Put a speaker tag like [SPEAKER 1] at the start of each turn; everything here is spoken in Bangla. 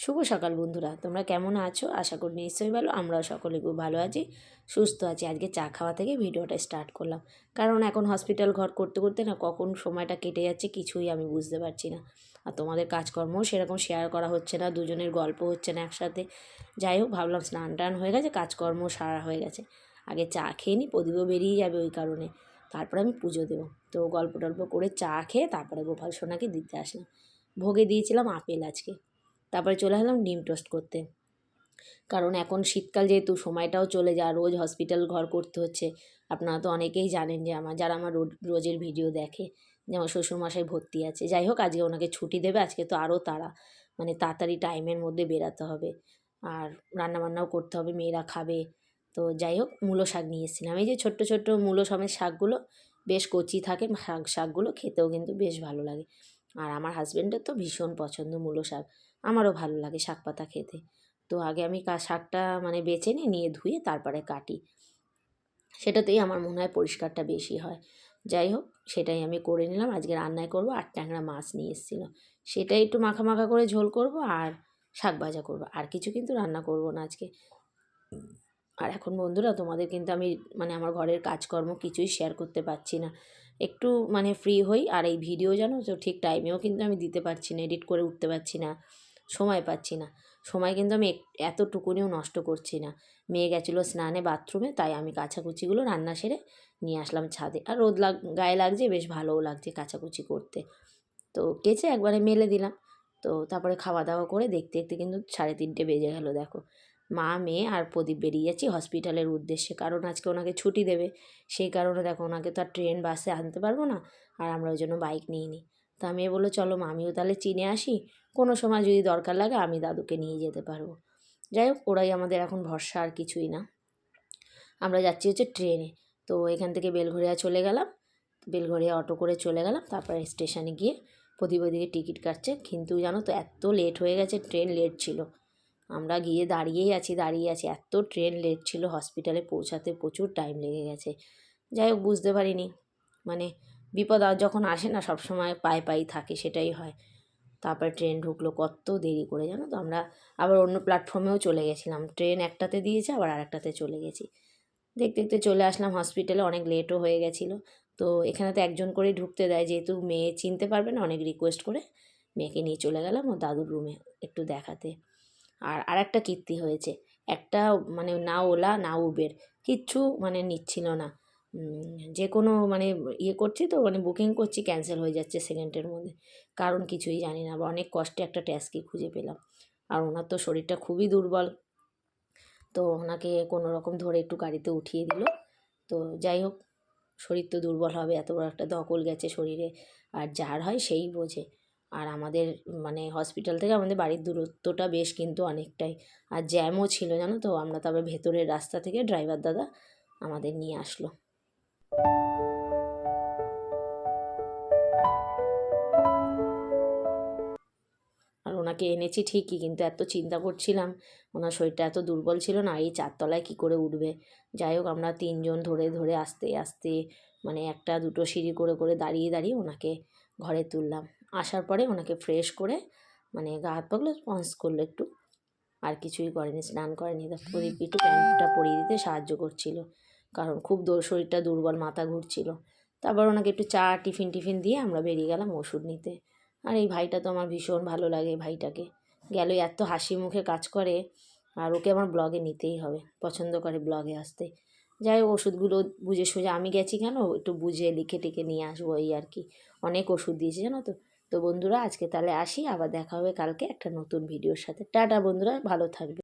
[SPEAKER 1] শুভ সকাল বন্ধুরা, তোমরা কেমন আছো? আশা করি নিশ্চয়ই ভালো। আমরাও সকলে খুব ভালো আছি, সুস্থ আছি। আজকে চা খাওয়া থেকে ভিডিওটা স্টার্ট করলাম, কারণ এখন হসপিটাল ঘর করতে করতে না কখন সময়টা কেটে যাচ্ছে কিছুই আমি বুঝতে পারছি না। আর তোমাদের কাজকর্মও সেরকম শেয়ার করা হচ্ছে না, দুজনের গল্প হচ্ছে না একসাথে। যাই হোক, ভাবলাম স্নান টান হয়ে গেছে, কাজকর্ম সারা হয়ে গেছে, আগে চা খেয়ে নিই, প্রদীপও বেরিয়ে যাবে ওই কারণে। তারপরে আমি পুজো দেবো। তো গল্প টল্প করে চা খেয়ে তারপরে গোপাল সোনাকে দিতে আসলাম। ভোগে দিয়েছিলাম আপেল আজকে। তারপরে চলে আসলাম ডিম টোস্ট করতে, কারণ এখন শীতকাল যেহেতু সময়টাও চলে যায়, রোজ হসপিটাল ঘর করতে হচ্ছে। আপনারা তো অনেকেই জানেন যে যারা আমার রোজের ভিডিও দেখে, যে আমার শ্বশুরমশাই ভর্তি আছে। যাই হোক, আজকে ওনাকে ছুটি দেবে, আজকে তো আরও তাড়া, মানে তাড়াতাড়ি টাইমের মধ্যে বেরাতে হবে, আর রান্নাবান্নাও করতে হবে, মেয়েরা খাবে। তো যাই হোক, মূলো শাক নিয়ে এসেছিলাম। এই যে ছোট্ট ছোট্ট মূলো সমেত শাকগুলো, বেশ কচি থাকে শাকগুলো, খেতেও কিন্তু বেশ ভালো লাগে। আর আমার হাজব্যান্ডের তো ভীষণ পছন্দ মূলো শাক, আমারও ভালো লাগে শাক পাতা খেতে। তো আগে আমি শাকটা মানে বেছে নিয়ে ধুয়ে তারপরে কাটি, সেটাতেই আমার মনে হয় পরিষ্কারটা বেশি হয়। যাই হোক, সেটাই আমি করে নিলাম। আজকে রান্নায় করব, আর ট্যাংরা মাছ নিয়ে এসেছিলো, সেটাই একটু মাখা মাখা করে ঝোল করব, আর শাক ভাজা করব, আর কিছু কিন্তু রান্না করব না আজকে। আর এখন বন্ধুরা, তোমাদের কিন্তু আমি মানে আমার ঘরের কাজকর্ম কিছুই শেয়ার করতে পারছি না, একটু মানে ফ্রি হই। আর এই ভিডিও জানো তো ঠিক টাইমেও কিন্তু আমি দিতে পারছি না, এডিট করে উঠতে পারছি না, সময় পাচ্ছি না। সময় কিন্তু আমি এতটুকুনিও নষ্ট করছি না। মেয়ে গেছিলো স্নানে বাথরুমে, তাই আমি কাচাকুচিগুলো রান্না সেরে নিয়ে আসলাম ছাদে। আর রোদ গায়ে লাগছে, বেশ ভালোও লাগছে কাচাকুচি করতে। তো কেচে একবারে মেলে দিলাম। তো তারপরে খাওয়া দাওয়া করে দেখতে দেখতে কিন্তু 3:30 বেজে গেল। দেখো, মা মেয়ে আর প্রদীপ বেরিয়ে যাচ্ছি হসপিটালের উদ্দেশ্যে, কারণ আজকে ওনাকে ছুটি দেবে। সেই কারণে দেখো, ওনাকে তো আর ট্রেন বাসে আনতে পারবো না, আর আমরা ওই জন্য বাইক নিয়ে নিই। তা মেয়ে বললো চলো মা, আমিও তাহলে চিনে আসি, কোনো সময় যদি দরকার লাগে আমি দাদুকে নিয়ে যেতে পারবো। যাই হোক, ওরাই আমাদের এখন ভরসা, আর কিছুই না। আমরা যাচ্ছি হচ্ছে ট্রেনে। তো এখান থেকে বেলঘরিয়া চলে গেলাম, বেলঘরিয়া অটো করে চলে গেলাম। তারপরে স্টেশনে গিয়ে প্রদীপ ওইদিকে টিকিট কাটছে, কিন্তু জানো তো এত লেট হয়ে গেছে, ট্রেন লেট ছিল। আমরা গিয়ে দাঁড়িয়ে আছি, এত ট্রেন লেট ছিল, হসপিটালে পৌঁছাতে প্রচুর টাইম লেগে গেছে। যাই হোক, বুঝতে পারিনি, মানে বিপদ আর যখন আসে না, সবসময় পায়ে থাকে, সেটাই হয়। তারপরে ট্রেন ঢুকলো কত দেরি করে, জানো তো। আমরা আবার অন্য প্ল্যাটফর্মেও চলে গেছিলাম, ট্রেন একটাতে দিয়েছে, আবার আরেকটাতে চলে গেছি। দেখতে দেখতে চলে আসলাম হসপিটালে, অনেক লেটও হয়ে গেছিলো। তো এখানে তো একজন করেই ঢুকতে দেয়, যেহেতু মেয়ে চিনতে পারবে না, অনেক রিকোয়েস্ট করে মেয়েকে নিয়ে চলে গেলাম ও দাদুর রুমে একটু দেখাতে। আর একটা কীর্তি হয়েছে, একটা মানে না ওলা না উবের, কিচ্ছু মানে নিচ্ছিল না। যে কোনো মানে করছি তো, মানে বুকিং করছি, ক্যান্সেল হয়ে যাচ্ছে সেকেন্ডের মধ্যে, কারণ কিছুই জানি না। আবার অনেক কষ্টে একটা ট্যাক্সি খুঁজে পেলাম। আর ওনার তো শরীরটা খুবই দুর্বল, তো ওনাকে কোনো রকম ধরে একটু গাড়িতে উঠিয়ে দিল। তো যাই হোক, শরীর তো দুর্বল হবে, এত বড় একটা ধকল গেছে শরীরে, আর যার হয় সেই বোঝে। আর আমাদের মানে হসপিটাল থেকে আমাদের বাড়ির দূরত্বটা বেশ কিন্তু অনেকটাই, আর জ্যামও ছিল, জানো তো। আমরা তবে ভেতরের রাস্তা থেকে ড্রাইভার দাদা আমাদের নিয়ে আসলো। আর ওনাকে এনেছি ঠিকই, কিন্তু এত চিন্তা করছিলাম, ওনার শরীরটা এত দুর্বল ছিল না, এই 4 তলায় কী করে উঠবে। যাই হোক, আমরা 3জন ধরে ধরে আস্তে আস্তে মানে একটা দুটো সিঁড়ি করে করে দাঁড়িয়ে দাঁড়িয়ে ওনাকে ঘরে তুললাম। আসার পরে ওনাকে ফ্রেশ করে মানে গা হাত পাগুলো স্পঞ্জ করলো একটু, আর কিছুই করেনি, স্নান করেনি। প্রদীপ একটু প্যান্টটা পরিয়ে দিতে সাহায্য করছিল, কারণ খুব শরীরটা দুর্বল, মাথা ঘুরছিল। তারপর ওনাকে একটু চা টিফিন দিয়ে আমরা বেরিয়ে গেলাম ওষুধ নিতে। আর এই ভাইটা তো আমার ভীষণ ভালো লাগে, ভাইটাকে গেল, এত হাসি মুখে কাজ করে, আর ওকে আমার ব্লগে নিতেই হবে, পছন্দ করে ব্লগে আসতে। যাই হোক, ওষুধগুলো বুঝে সুঝে, আমি গেছি কেন, একটু বুঝে লিখে টিখে নিয়ে আসবো, এই আর কি। অনেক ওষুধ দিয়েছে, জানো তো। তো বন্ধুরা, আজকে তাহলে আসি, আবার দেখা হবে কালকে একটা নতুন ভিডিওর সাথে। টাটা বন্ধুরা, ভালো থাকবে।